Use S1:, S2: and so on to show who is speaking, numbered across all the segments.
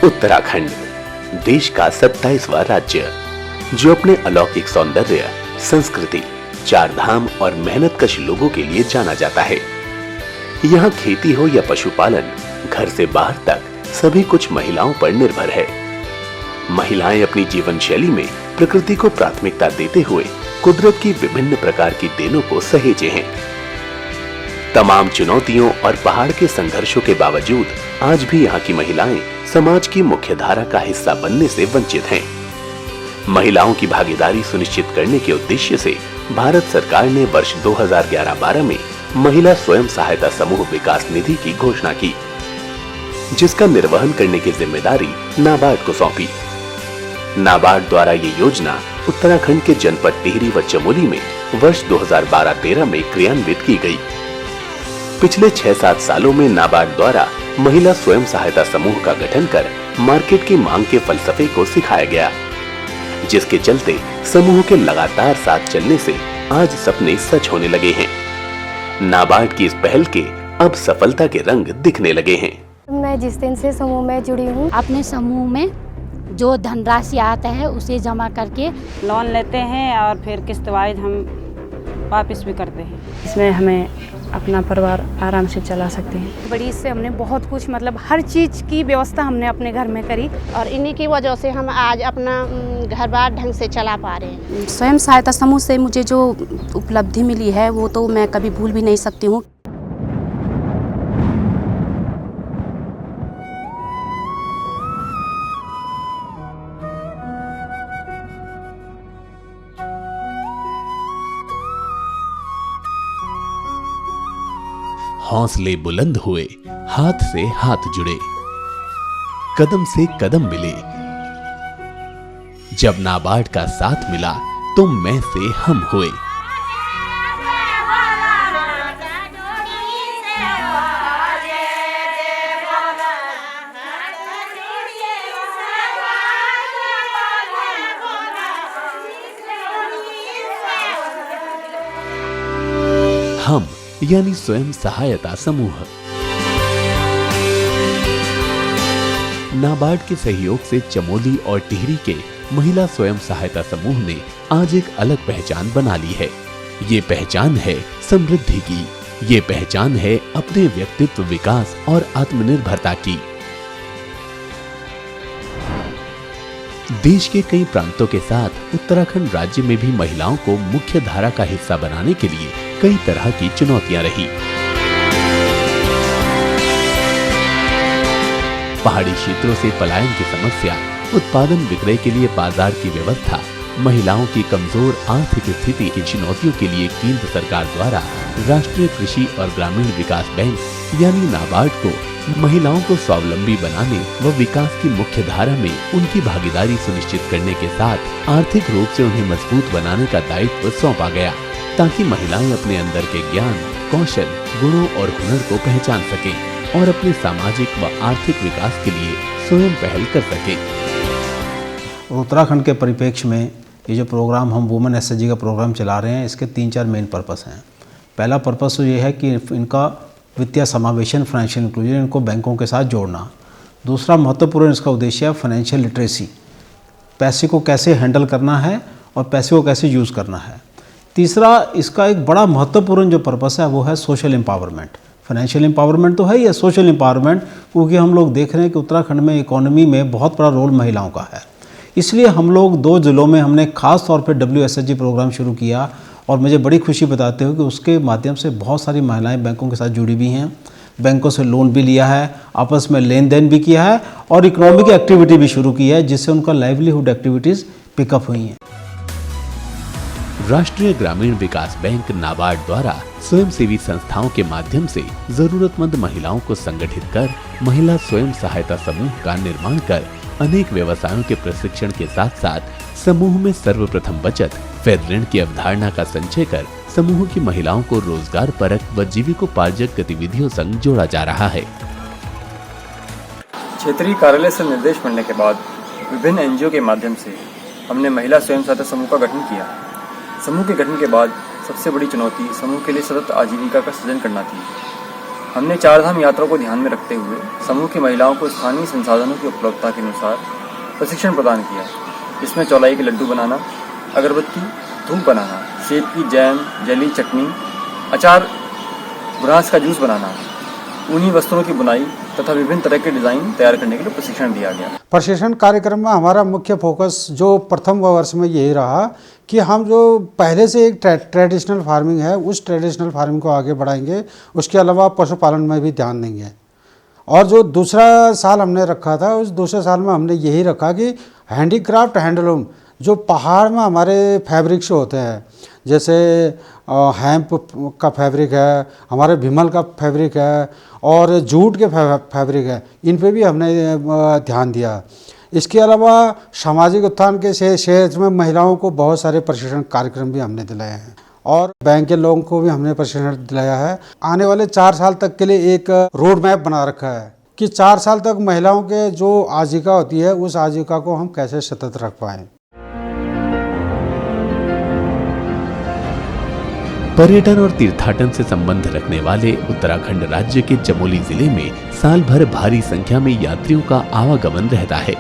S1: उत्तराखंड देश का 27वां राज्य, जो अपने अलौकिक सौंदर्य, संस्कृति, चार धाम और मेहनतकश लोगों के लिए जाना जाता है। यहाँ खेती हो या पशुपालन, घर से बाहर तक सभी कुछ महिलाओं पर निर्भर है। महिलाएं अपनी जीवन शैली में प्रकृति को प्राथमिकता देते हुए कुदरत की विभिन्न प्रकार की देनों को सहेजे हैं। तमाम चुनौतियों और पहाड़ के संघर्षों के बावजूद आज भी यहाँ की महिलाएं समाज की मुख्य धारा का हिस्सा बनने से वंचित हैं। महिलाओं की भागीदारी सुनिश्चित करने के उद्देश्य से भारत सरकार ने वर्ष 2011-12 में महिला स्वयं सहायता समूह विकास निधि की घोषणा की, जिसका निर्वहन करने की जिम्मेदारी नाबार्ड को सौंपी। नाबार्ड द्वारा ये योजना उत्तराखंड के जनपद टिहरी व चमोली में वर्ष 2012-13 में क्रियान्वित की गई। पिछले 6-7 सालों में नाबार्ड द्वारा महिला स्वयं सहायता समूह का गठन कर मार्केट की मांग के फलसफे को सिखाया गया, जिसके चलते समूह के लगातार साथ चलने से आज सपने सच होने लगे हैं। नाबार्ड की इस पहल के अब सफलता के रंग दिखने लगे हैं।
S2: मैं जिस दिन से समूह में जुड़ी हूँ,
S3: अपने समूह में जो धनराशि आता है उसे जमा करके
S4: लोन लेते हैं और फिर किस्त वाइज हम वापस भी करते हैं। इसमें हमें अपना परिवार आराम से चला सकते हैं।
S5: बड़ी इससे हमने बहुत कुछ हर चीज़ की व्यवस्था हमने अपने घर में करी
S6: और इन्हीं की वजह से हम आज अपना घर बार ढंग से चला पा रहे हैं।
S3: स्वयं सहायता समूह से मुझे जो उपलब्धि मिली है वो तो मैं कभी भूल भी नहीं सकती हूँ।
S1: हौसले बुलंद हुए, हाथ से हाथ जुड़े, कदम से कदम मिले। जब नाबार्ड का साथ मिला तो मैं से हम हुए। हम यानी स्वयं सहायता समूह। नाबार्ड के सहयोग से चमोली और टिहरी के महिला स्वयं सहायता समूह ने आज एक अलग पहचान बना ली है। ये पहचान है समृद्धि की, ये पहचान है अपने व्यक्तित्व विकास और आत्मनिर्भरता की। देश के कई प्रांतों के साथ उत्तराखंड राज्य में भी महिलाओं को मुख्य धारा का हिस्सा बनाने के लिए कई तरह की चुनौतियां रही। पहाड़ी क्षेत्रों से पलायन की समस्या, उत्पादन विक्रय के लिए बाजार की व्यवस्था, महिलाओं की कमजोर आर्थिक स्थिति की चुनौतियों के लिए केंद्र सरकार द्वारा राष्ट्रीय कृषि और ग्रामीण विकास बैंक यानी नाबार्ड को महिलाओं को स्वावलंबी बनाने व विकास की मुख्य धारा में उनकी भागीदारी सुनिश्चित करने के साथ आर्थिक रूप से उन्हें मजबूत बनाने का दायित्व सौंपा गया, ताकि महिलाएं अपने अंदर के ज्ञान, कौशल, गुणों और हुनर को पहचान सकें और अपने सामाजिक व आर्थिक विकास के लिए स्वयं पहल कर सकें।
S7: उत्तराखंड के परिप्रेक्ष्य में ये जो प्रोग्राम हम वुमेन एसएचजी का प्रोग्राम चला रहे हैं, इसके 3-4 मेन पर्पस हैं। पहला पर्पस तो ये है कि इनका वित्तीय समावेशन, फाइनेंशियल इंक्लूजन, इनको बैंकों के साथ जोड़ना। दूसरा महत्वपूर्ण इसका उद्देश्य है फाइनेंशियल लिटरेसी, पैसे को कैसे हैंडल करना है और पैसे को कैसे यूज़ करना है। तीसरा इसका एक बड़ा महत्वपूर्ण जो पर्पस है वो है सोशल एम्पावरमेंट। फाइनेंशियल एम्पावरमेंट तो है ही है, सोशल एम्पावरमेंट, क्योंकि हम लोग देख रहे हैं कि उत्तराखंड में इकोनॉमी में बहुत बड़ा रोल महिलाओं का है। इसलिए हम लोग 2 जिलों में हमने खास तौर पे WSSG प्रोग्राम शुरू किया और मुझे बड़ी खुशी बताते हो कि उसके माध्यम से बहुत सारी महिलाएं बैंकों के साथ जुड़ी भी हैं, बैंकों से लोन भी लिया है, आपस में लेन देन भी किया है और इकोनॉमिक एक्टिविटी भी शुरू की है, जिससे उनका लाइवलीहुड एक्टिविटीज़ पिकअप हुई हैं।
S1: राष्ट्रीय ग्रामीण विकास बैंक नाबार्ड द्वारा स्वयंसेवी संस्थाओं के माध्यम से जरूरतमंद महिलाओं को संगठित कर महिला स्वयं सहायता समूह का निर्माण कर अनेक व्यवसायों के प्रशिक्षण के साथ साथ समूह में सर्वप्रथम बचत, फिर ऋण की अवधारणा का संचय कर समूह की महिलाओं को रोजगार परक व जीविकोपार्जक गतिविधियों संग जोड़ा जा रहा है।
S8: क्षेत्रीय कार्यालय से निर्देश मिलने के बाद विभिन्न एनजीओ के माध्यम से हमने महिला स्वयं सहायता समूह का गठन किया। समूह के गठन के बाद सबसे बड़ी चुनौती समूह के लिए सतत आजीविका का सृजन करना थी। हमने चारधाम यात्रा को ध्यान में रखते हुए समूह की महिलाओं को स्थानीय संसाधनों की उपलब्धता के अनुसार प्रशिक्षण प्रदान किया। इसमें चौलाई के लड्डू बनाना, अगरबत्ती, धूप बनाना, सेब की जैम, जली चटनी, अचार, गुरांस का जूस बनाना, ऊनी वस्त्रों की बुनाई तथा विभिन्न तरह के डिज़ाइन तैयार करने के लिए प्रशिक्षण दिया गया।
S9: प्रशिक्षण कार्यक्रम में हमारा मुख्य फोकस जो प्रथम वर्ष में यही रहा कि हम जो पहले से एक ट्रेडिशनल फार्मिंग है उस ट्रेडिशनल फार्मिंग को आगे बढ़ाएंगे, उसके अलावा पशुपालन में भी ध्यान देंगे। और जो दूसरा साल हमने रखा था उस दूसरे साल में हमने यही रखा कि हैंडीक्राफ्ट हैंडलूम, जो पहाड़ में हमारे फैब्रिक्स होते हैं, जैसे हैम्प का फैब्रिक है, हमारे भीमल का फैब्रिक है और जूट के फैब्रिक है, इन पे भी हमने ध्यान दिया। इसके अलावा सामाजिक उत्थान के क्षेत्र में महिलाओं को बहुत सारे प्रशिक्षण कार्यक्रम भी हमने दिलाए हैं और बैंक के लोगों को भी हमने प्रशिक्षण दिलाया है। आने वाले 4 साल तक के लिए एक रोड मैप बना रखा है कि 4 साल तक महिलाओं के जो आजीविका होती है उस आजीविका को हम कैसे सतत रख पाएँ।
S1: पर्यटन और तीर्थाटन से संबंध रखने वाले उत्तराखंड राज्य के चमोली जिले में साल भर भारी संख्या में यात्रियों का आवागमन रहता है,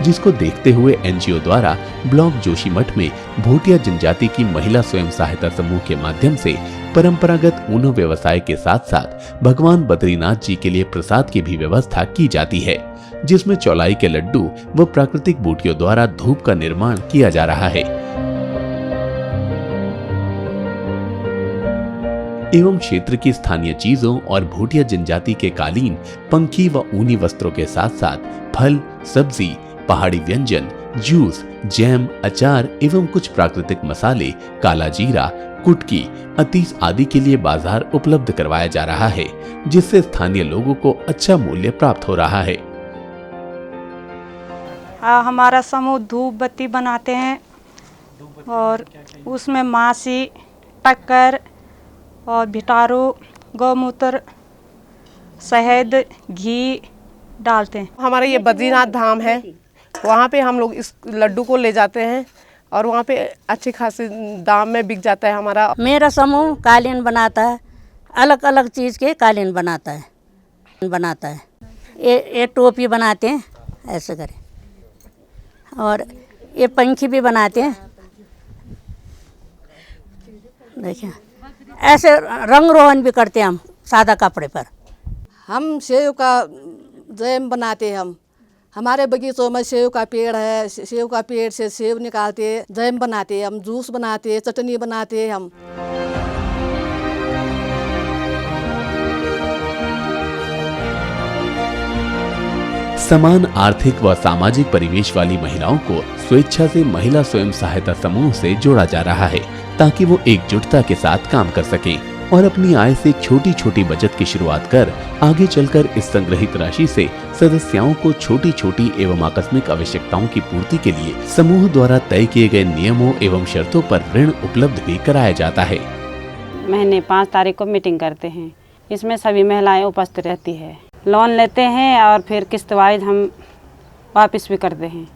S1: जिसको देखते हुए एनजीओ द्वारा ब्लॉक जोशीमठ में भोटिया जनजाति की महिला स्वयं सहायता समूह के माध्यम से परंपरागत ऊनो व्यवसाय के साथ साथ भगवान बद्रीनाथ जी के लिए प्रसाद की भी व्यवस्था की जाती है, जिसमें चौलाई के लड्डू व प्राकृतिक बूटियों द्वारा धूप का निर्माण किया जा रहा है एवं क्षेत्र की स्थानीय चीजों और भोटिया जनजाति के कालीन, पंखी व ऊनी वस्त्रों के साथ साथ फल, सब्जी, पहाड़ी व्यंजन, जूस, जैम, अचार एवं कुछ प्राकृतिक मसाले, काला जीरा, कुटकी, अतीस आदि के लिए बाजार उपलब्ध करवाया जा रहा है, जिससे स्थानीय लोगों को अच्छा मूल्य प्राप्त हो रहा है।
S4: हमारा समूह धूप बत्ती बनाते हैं और उसमें मासी, टक्कर और भिटारू, गौमूत्र, शहद, घी डालते हैं।
S10: हमारा ये बद्रीनाथ धाम है, वहाँ पे हम लोग इस लड्डू को ले जाते हैं और वहाँ पे अच्छे खासे दाम में बिक जाता है हमारा।
S11: मेरा समूह कालीन बनाता है, अलग अलग चीज़ के कालीन बनाता है। ये टोपी बनाते हैं ऐसे करें, और ये पंखी भी बनाते हैं, देखिए ऐसे रंग रोगन भी करते हैं हम सादा कपड़े पर।
S12: हम सेव का जैम बनाते हैं। हमारे बगीचों में सेव का पेड़ है, सेव का पेड़ से सेव निकालते जैम बनाते, हम जूस बनाते, चटनी बनाते हम।
S1: समान आर्थिक व सामाजिक परिवेश वाली महिलाओं को स्वेच्छा से महिला स्वयं सहायता समूह से जोड़ा जा रहा है, ताकि वो एकजुटता के साथ काम कर सकें और अपनी आय से छोटी छोटी बचत की शुरुआत कर आगे चलकर इस संग्रहित राशि से सदस्यों को छोटी छोटी एवं आकस्मिक आवश्यकताओं की पूर्ति के लिए समूह द्वारा तय किए गए नियमों एवं शर्तों पर ऋण उपलब्ध भी कराया जाता है।
S4: महीने 5 तारीख को मीटिंग करते हैं, इसमें सभी महिलाएं उपस्थित रहती है। लोन लेते हैं और फिर किस्त वाइज हम वापस भी करते हैं,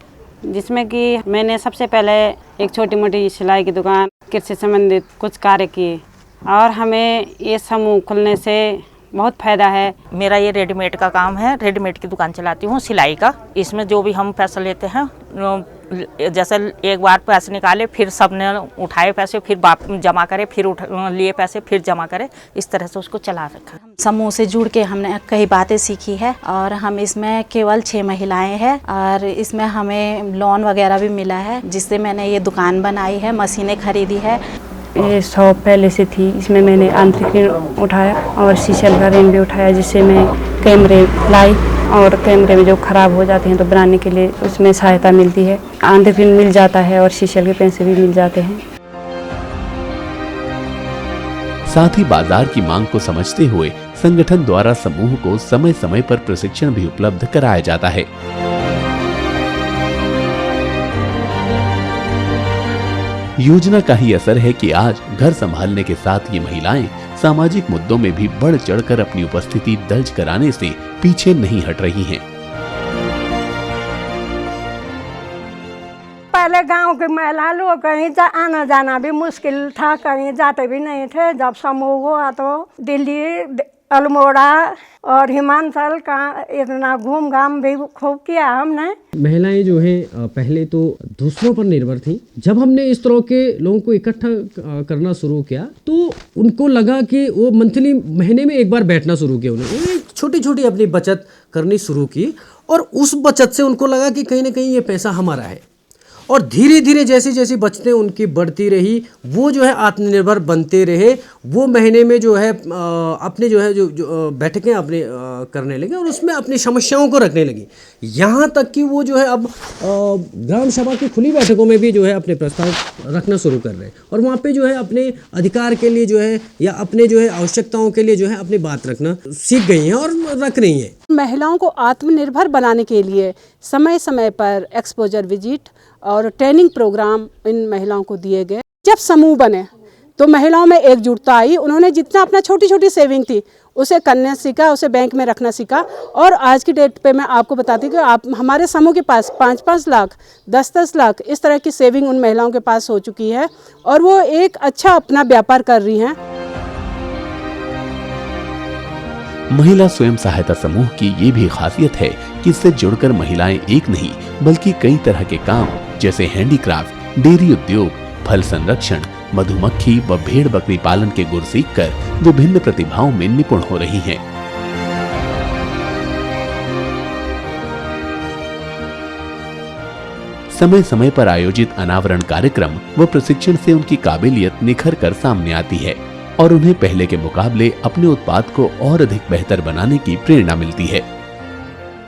S4: जिसमें कि मैंने सबसे पहले एक छोटी मोटी सिलाई की दुकान, कृषि संबंधित कुछ कार्य किए और हमें ये समूह खुलने से बहुत फ़ायदा है।
S13: मेरा ये रेडीमेड का काम है, रेडीमेड की दुकान चलाती हूँ सिलाई का। इसमें जो भी हम पैसा लेते हैं, जैसे एक बार पैसे निकाले फिर सबने उठाए पैसे, फिर जमा करे, फिर लिए पैसे, फिर जमा करे, इस तरह से उसको चला रखा।
S3: समूह से जुड़ के हमने कई बातें सीखी है और हम इसमें केवल 6 महिलाएं हैं और इसमें हमें लोन वगैरह भी मिला है, जिससे मैंने ये दुकान बनाई है, मशीनें खरीदी है।
S4: ये शॉप पहले से थी, इसमें मैंने आंतरिक ऋण उठाया और शीशल का ऋण भी उठाया, जिससे मैं कैमरे लाई और कैमरे में जो ख़राब हो जाते हैं तो बनाने के लिए उसमें सहायता मिलती है। आंतरिक ऋण मिल जाता है और शीशल के पैसे भी मिल जाते हैं।
S1: साथ ही बाजार की मांग को समझते हुए संगठन द्वारा समूह को समय समय पर प्रशिक्षण भी उपलब्ध कराया जाता है। योजना का ही असर है कि आज घर संभालने के साथ ये महिलाएं सामाजिक मुद्दों में भी बढ़ चढ़कर अपनी उपस्थिति दर्ज कराने से पीछे नहीं हट रही हैं।
S14: पहले गांव गांव के महिला लोग कहीं आना जाना भी मुश्किल था, कहीं जाते भी नहीं थे। जब समूह हुआ तो दिल्ली, अल्मोड़ा और हिमाचल का इतना घूम घाम भी खूब किया हमने।
S15: महिलाएं जो हैं पहले तो दूसरों पर निर्भर थीं। जब हमने इस तरह के लोगों को इकट्ठा करना शुरू किया तो उनको लगा कि वो मंथली, महीने में एक बार बैठना शुरू किया। उन्होंने छोटी छोटी अपनी बचत करनी शुरू की और उस बचत से उनको लगा कि कहीं ना कहीं ये पैसा हमारा है। और धीरे धीरे जैसी जैसी बचतें उनकी बढ़ती रही, वो जो है आत्मनिर्भर बनते रहे। वो महीने में जो है अपने जो है जो बैठकें अपने करने लगे और उसमें अपनी समस्याओं को रखने लगी। यहाँ तक कि वो जो है अब ग्राम सभा की खुली बैठकों में भी जो है अपने प्रस्ताव रखना शुरू कर रहे हैं और वहाँ पे जो है अपने अधिकार के लिए जो है या अपने जो है आवश्यकताओं के लिए जो है अपनी बात रखना सीख गई हैं और रख रही हैं।
S5: महिलाओं को आत्मनिर्भर बनाने के लिए समय समय पर एक्सपोजर विजिट और ट्रेनिंग प्रोग्राम इन महिलाओं को दिए गए। जब समूह बने तो महिलाओं में एकजुटता आई। उन्होंने जितना अपना छोटी छोटी सेविंग थी उसे करना सीखा, उसे बैंक में रखना सीखा। और आज की डेट पे मैं आपको बताती हूँ कि आप हमारे समूह के पास 5-5 लाख, 10-10 लाख इस तरह की सेविंग उन महिलाओं के पास हो चुकी है और वो एक अच्छा अपना व्यापार कर रही हैं।
S1: महिला स्वयं सहायता समूह की ये भी खासियत है कि इससे जुड़कर महिलाएं एक नहीं बल्कि कई तरह के काम जैसे हैंडीक्राफ्ट, डेयरी उद्योग, फल संरक्षण, मधुमक्खी व भेड़ बकरी पालन के गुर सीखकर विभिन्न प्रतिभाओं में निपुण हो रही हैं। समय समय पर आयोजित अनावरण कार्यक्रम व प्रशिक्षण से उनकी काबिलियत निखर कर सामने आती है और उन्हें पहले के मुकाबले अपने उत्पाद को और अधिक बेहतर बनाने की प्रेरणा मिलती है।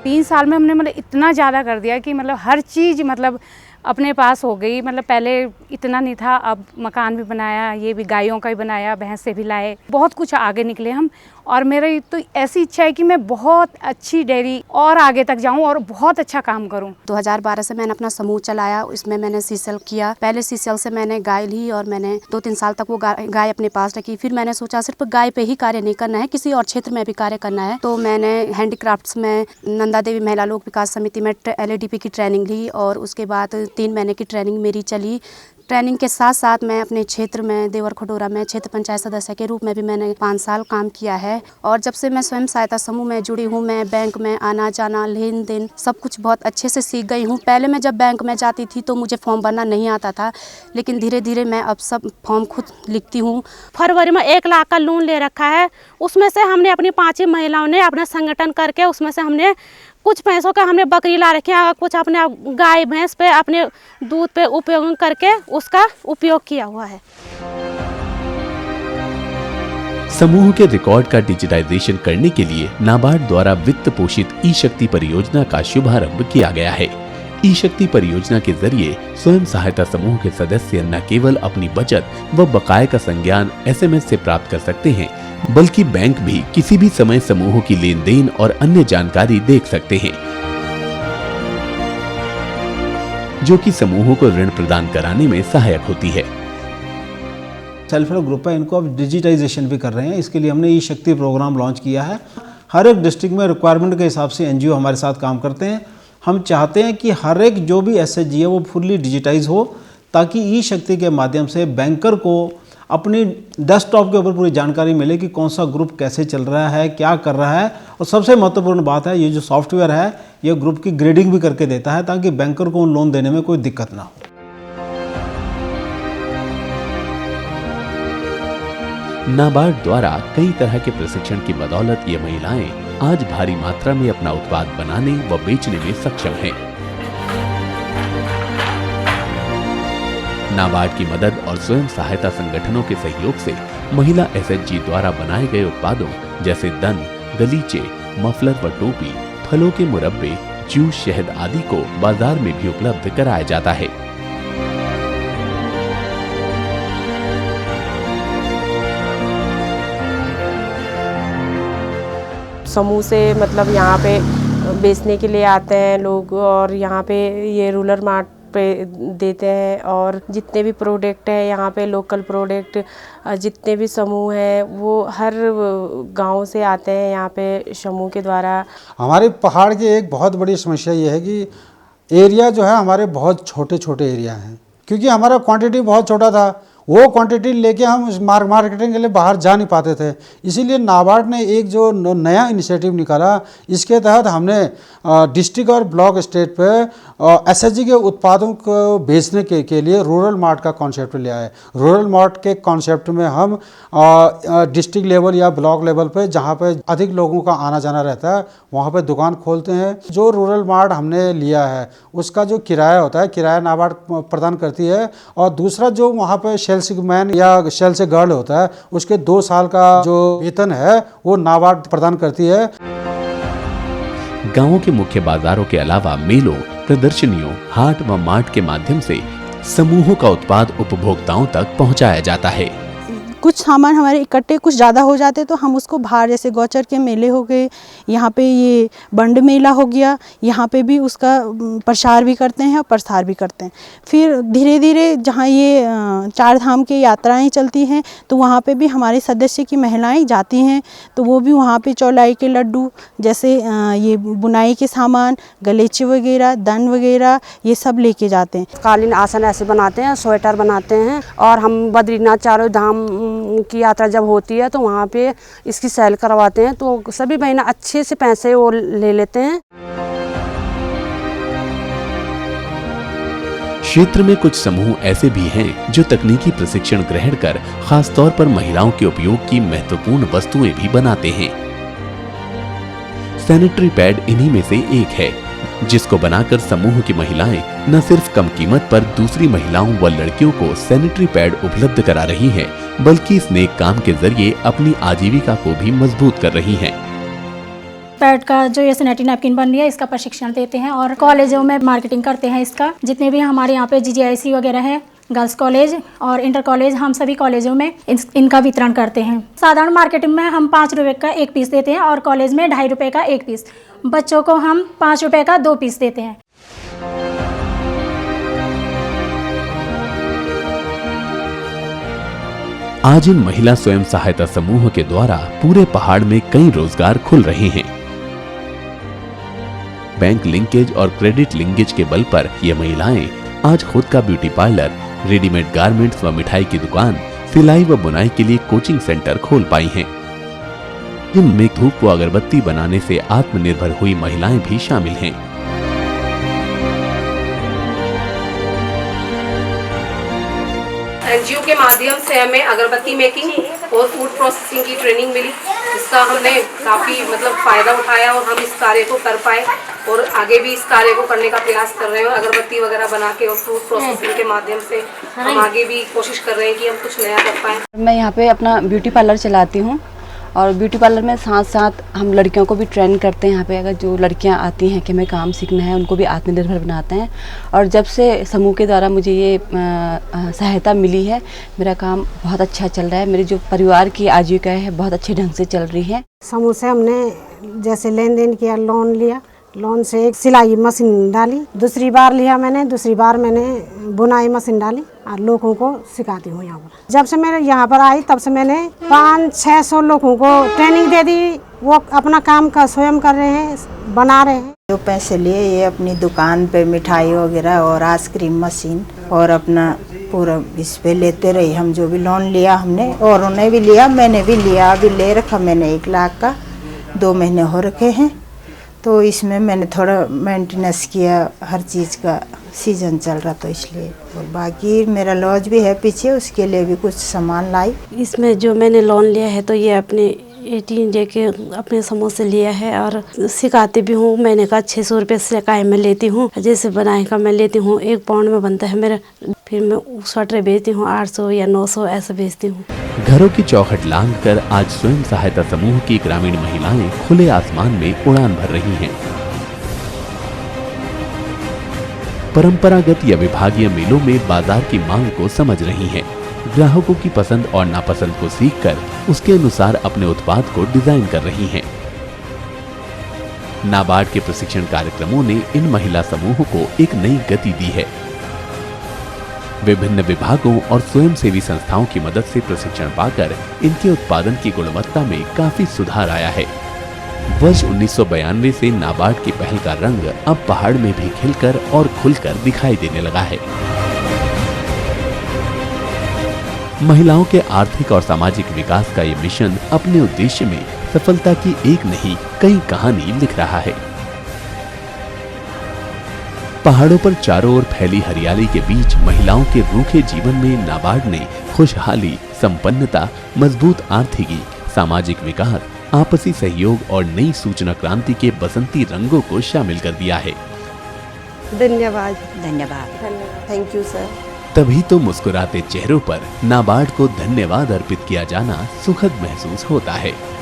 S5: 3 साल में हमने मतलब इतना ज़्यादा कर दिया कि मतलब हर चीज़ मतलब अपने पास हो गई। मतलब पहले इतना नहीं था, अब मकान भी बनाया, ये भी गायों का भी बनाया, भैंस से भी लाए, बहुत कुछ आगे निकले हम। और मेरी तो ऐसी इच्छा है कि मैं बहुत अच्छी डेयरी और आगे तक जाऊं और बहुत अच्छा काम करूं।
S2: 2012 से मैंने अपना समूह चलाया, इसमें मैंने सीसल किया। पहले सीसल से मैंने गाय ली और मैंने 2-3 साल तक वो गाय अपने पास रखी। फिर मैंने सोचा सिर्फ गाय पे ही कार्य नहीं करना है, किसी और क्षेत्र में भी कार्य करना है। तो मैंने हैंडीक्राफ्ट्स में नंदा देवी महिला लोक विकास समिति में LADP की ट्रेनिंग ली और उसके बाद 3 महीने की ट्रेनिंग मेरी चली। ट्रेनिंग के साथ साथ मैं अपने क्षेत्र में देवर खडोरा में क्षेत्र पंचायत सदस्य के रूप में भी मैंने 5 साल काम किया है। और जब से मैं स्वयं सहायता समूह में जुड़ी हूँ, मैं बैंक में आना जाना, लेन देन सब कुछ बहुत अच्छे से सीख गई हूँ। पहले मैं जब बैंक में जाती थी तो मुझे फॉर्म भरना नहीं आता था, लेकिन धीरे धीरे मैं अब सब फॉर्म खुद लिखती हूँ।
S3: फरवरी में 1 लाख का लोन ले रखा है, उसमें से हमने अपनी 5 महिलाओं ने अपना संगठन करके उसमें से हमने कुछ पैसों का हमने बकरी ला रखी है, कुछ अपने गाय भैंस पे अपने दूध पे उपयोग करके उसका उपयोग किया हुआ है।
S1: समूह के रिकॉर्ड का डिजिटाइजेशन करने के लिए नाबार्ड द्वारा वित्त पोषित ई-शक्ति परियोजना का शुभारंभ किया गया है। ई-शक्ति परियोजना के जरिए स्वयं सहायता समूह के सदस्य न केवल अपनी बचत व बकाये का संज्ञान SMS से प्राप्त कर सकते हैं, बल्कि बैंक भी किसी भी समय समूह की लेन देन और अन्य जानकारी देख सकते हैं, जो कि समूहों को ऋण प्रदान कराने में सहायक होती है।
S7: सेल्फ हेल्प ग्रुप है, इनको अब डिजिटाइजेशन भी कर रहे हैं। इसके लिए हमने ई-शक्ति प्रोग्राम लॉन्च किया है। हर एक डिस्ट्रिक्ट में रिक्वायरमेंट के हिसाब से NGO हमारे साथ काम करते हैं। हम चाहते हैं कि हर एक जो भी SHG है वो फुल्ली डिजिटाइज हो, ताकि ई-शक्ति के माध्यम से बैंकर को अपनी डेस्कटॉप के ऊपर पूरी जानकारी मिले कि कौन सा ग्रुप कैसे चल रहा है, क्या कर रहा है। और सबसे महत्वपूर्ण बात है, ये जो सॉफ्टवेयर है ये ग्रुप की ग्रेडिंग भी करके देता है, ताकि बैंकर को लोन देने में कोई दिक्कत ना हो।
S1: नाबार्ड द्वारा कई तरह के प्रशिक्षण की बदौलत ये महिलाएं आज भारी मात्रा में अपना उत्पाद बनाने व बेचने में सक्षम हैं। नाबार्ड की मदद और स्वयं सहायता संगठनों के सहयोग से महिला SHG द्वारा बनाए गए उत्पादों जैसे दन, गलीचे, मफलर व टोपी, फलों के मुरब्बे, जूस, शहद आदि को बाजार में भी उपलब्ध कराया जाता है।
S16: समूह से मतलब यहाँ पे बेचने के लिए आते हैं लोग और यहाँ पे ये रूरल मार्ट पे देते हैं। और जितने भी प्रोडक्ट हैं यहाँ पे, लोकल प्रोडक्ट जितने भी समूह हैं वो हर गांव से आते हैं यहाँ पे समूह के द्वारा।
S9: हमारे पहाड़ की एक बहुत बड़ी समस्या ये है कि एरिया जो है हमारे बहुत छोटे छोटे एरिया हैं। क्योंकि हमारा क्वांटिटी बहुत छोटा था, वो क्वांटिटी लेके हम मार्केटिंग के लिए बाहर जा नहीं पाते थे। इसीलिए नाबार्ड ने एक जो नया इनिशिएटिव निकाला, इसके तहत हमने डिस्ट्रिक्ट और ब्लॉक स्टेट पे एसएचजी के उत्पादों को बेचने के लिए रूरल मार्ट का कॉन्सेप्ट लिया है। रूरल मार्ट के कॉन्सेप्ट में हम डिस्ट्रिक्ट लेवल या ब्लॉक लेवल पे जहाँ पे अधिक लोगों का आना जाना रहता है वहाँ पे दुकान खोलते हैं। जो रूरल मार्ट हमने लिया है उसका जो किराया होता है, किराया नाबार्ड प्रदान करती है, और दूसरा जो वहाँ पे सेल्स मैन या सेल्स गर्ल होता है उसके 2 साल का जो वेतन है वो नाबार्ड प्रदान करती है।
S1: गांवों के मुख्य बाजारों के अलावा मेलों, प्रदर्शनियों, हाट व मार्ट के माध्यम से समूहों का उत्पाद उपभोक्ताओं तक पहुंचाया जाता है।
S17: कुछ सामान हमारे इकट्ठे कुछ ज़्यादा हो जाते तो हम उसको बाहर, जैसे गौचर के मेले हो गए, यहाँ पे ये बंड मेला हो गया, यहाँ पे भी उसका प्रचार भी करते हैं और प्रसार भी करते हैं। फिर धीरे धीरे जहाँ ये 4 धाम की यात्राएं चलती हैं तो वहाँ पे भी हमारे सदस्य की महिलाएं जाती हैं, तो वो भी वहाँ पे चौलाई के लड्डू, जैसे ये बुनाई के सामान, गलेचे वगैरह, दन वगैरह, ये सब लेके जाते हैं।
S2: कालीन आसन ऐसे बनाते हैं, स्वेटर बनाते हैं, और हम बद्रीनाथ 4 धाम की यात्रा जब होती है तो वहाँ पे इसकी सेल करवाते हैं, तो सभी महीना अच्छे से पैसे वो ले लेते हैं।
S1: क्षेत्र में कुछ समूह ऐसे भी हैं जो तकनीकी प्रशिक्षण ग्रहण कर खास तौर पर महिलाओं के उपयोग की महत्वपूर्ण वस्तुएं भी बनाते हैं। सैनिटरी पैड इन्हीं में से एक है, जिसको बनाकर समूह की महिलाएं न सिर्फ कम कीमत पर दूसरी महिलाओं व लड़कियों को सैनिटरी पैड उपलब्ध करा रही हैं, बल्कि इस नेक काम के जरिए अपनी आजीविका को भी मजबूत कर रही हैं।
S18: पैड का जो ये सैनिटरी नैपकिन बन रही है इसका प्रशिक्षण देते हैं और कॉलेजों में मार्केटिंग करते हैं इसका। जितने भी हमारे यहाँ पे GGIC वगैरह है, गर्ल्स कॉलेज और इंटर कॉलेज, हम सभी कॉलेजों में इनका वितरण करते हैं। साधारण मार्केटिंग में हम 5 रुपये का 1 पीस देते हैं और कॉलेज में 2.5 रुपये का 1 पीस। बच्चों को हम 5 रुपये का 2 पीस देते हैं।
S1: आज इन महिला स्वयं सहायता समूह के द्वारा पूरे पहाड़ में कई रोजगार खुल रहे हैं। बैंक लिंकेज और क्रेडिट लिंकेज के बल पर ये महिलाएं आज खुद का ब्यूटी पार्लर, रेडीमेड गारमेंट्स व मिठाई की दुकान, सिलाई व बुनाई के लिए कोचिंग सेंटर खोल पाई हैं। इनमें धूप व अगरबत्ती बनाने से आत्मनिर्भर हुई महिलाएं भी शामिल हैं।
S2: NGO के माध्यम से हमें अगरबत्ती मेकिंग और फूड प्रोसेसिंग की ट्रेनिंग मिली, जिसका हमने काफ़ी फ़ायदा उठाया और हम इस कार्य को कर पाए और आगे भी इस कार्य को करने का प्रयास कर रहे हैं। अगरबत्ती वगैरह बना के और फूड प्रोसेसिंग के माध्यम से हम आगे भी कोशिश कर रहे हैं कि हम कुछ नया कर पाएँ।
S19: मैं यहाँ पे अपना ब्यूटी पार्लर चलाती हूँ और ब्यूटी पार्लर में साथ साथ हम लड़कियों को भी ट्रेन करते हैं। यहाँ पे अगर जो लड़कियाँ आती हैं कि हमें काम सीखना है, उनको भी आत्मनिर्भर बनाते हैं। और जब से समूह के द्वारा मुझे ये सहायता मिली है, मेरा काम बहुत अच्छा चल रहा है। मेरे जो परिवार की आजीविका है बहुत अच्छे ढंग से चल रही है।
S20: समूह से हमने जैसे लेन देन किया, लोन लिया, लोन से एक सिलाई मशीन डाली, दूसरी बार लिया मैंने, दूसरी बार मैंने बुनाई मशीन डाली और लोगों को सिखाती हूँ यहाँ पर। जब से मैं यहाँ पर आई तब से मैंने 500-600 लोगों को ट्रेनिंग दे दी। वो अपना काम का स्वयं कर रहे हैं, बना रहे हैं।
S21: जो पैसे लिए ये अपनी दुकान पे मिठाई वगैरह और आइसक्रीम मशीन और अपना पूरा इस पे लेते रही। हम जो भी लोन लिया हमने, और उन्हें भी लिया, मैंने भी लिया, अभी ले रखा मैंने 1 लाख का, 2 महीने हो रखे हैं। तो इसमें मैंने थोड़ा मेंटेनेंस किया, हर चीज़ का सीजन चल रहा तो इसलिए। और बाकी मेरा लॉज भी है पीछे, उसके लिए भी कुछ सामान लाई।
S2: इसमें जो मैंने लोन लिया है तो ये अपने 18 डे के अपने समूह से लिया है और सिखाती भी हूँ। महीने का 600 रुपये सिकाई में लेती हूँ। जैसे बनाई का मैं लेती हूँ, 1 पाउंड में बनता है मेरा, फिर मैं स्वेटर बेचती हूँ 800 या 900 ऐसे बेचती हूँ।
S1: घरों की चौखट लांघ कर आज स्वयं सहायता समूह की ग्रामीण महिलाएं खुले आसमान में उड़ान भर रही हैं। परंपरागत या विभागीय मेलों में बाजार की मांग को समझ रही हैं। ग्राहकों की पसंद और नापसंद को सीखकर उसके अनुसार अपने उत्पाद को डिजाइन कर रही हैं। नाबार्ड के प्रशिक्षण कार्यक्रमों ने इन महिला समूह को एक नई गति दी है। विभिन्न विभागों और स्वयंसेवी संस्थाओं की मदद से प्रशिक्षण पाकर इनके उत्पादन की गुणवत्ता में काफी सुधार आया है। वर्ष 1992 से नाबार्ड की पहल का रंग अब पहाड़ में भी खिलकर और खुलकर दिखाई देने लगा है। महिलाओं के आर्थिक और सामाजिक विकास का ये मिशन अपने उद्देश्य में सफलता की एक नहीं कई कहानी लिख रहा है। पहाड़ों पर चारों ओर फैली हरियाली के बीच महिलाओं के रूखे जीवन में नाबार्ड ने खुशहाली, संपन्नता, मजबूत आर्थिकी, सामाजिक विकास, आपसी सहयोग और नई सूचना क्रांति के बसंती रंगों को शामिल कर दिया है।
S6: धन्यवाद।
S11: धन्यवाद।
S6: Thank you sir.
S1: तभी तो मुस्कुराते चेहरों पर नाबार्ड को धन्यवाद अर्पित किया जाना सुखद महसूस होता है।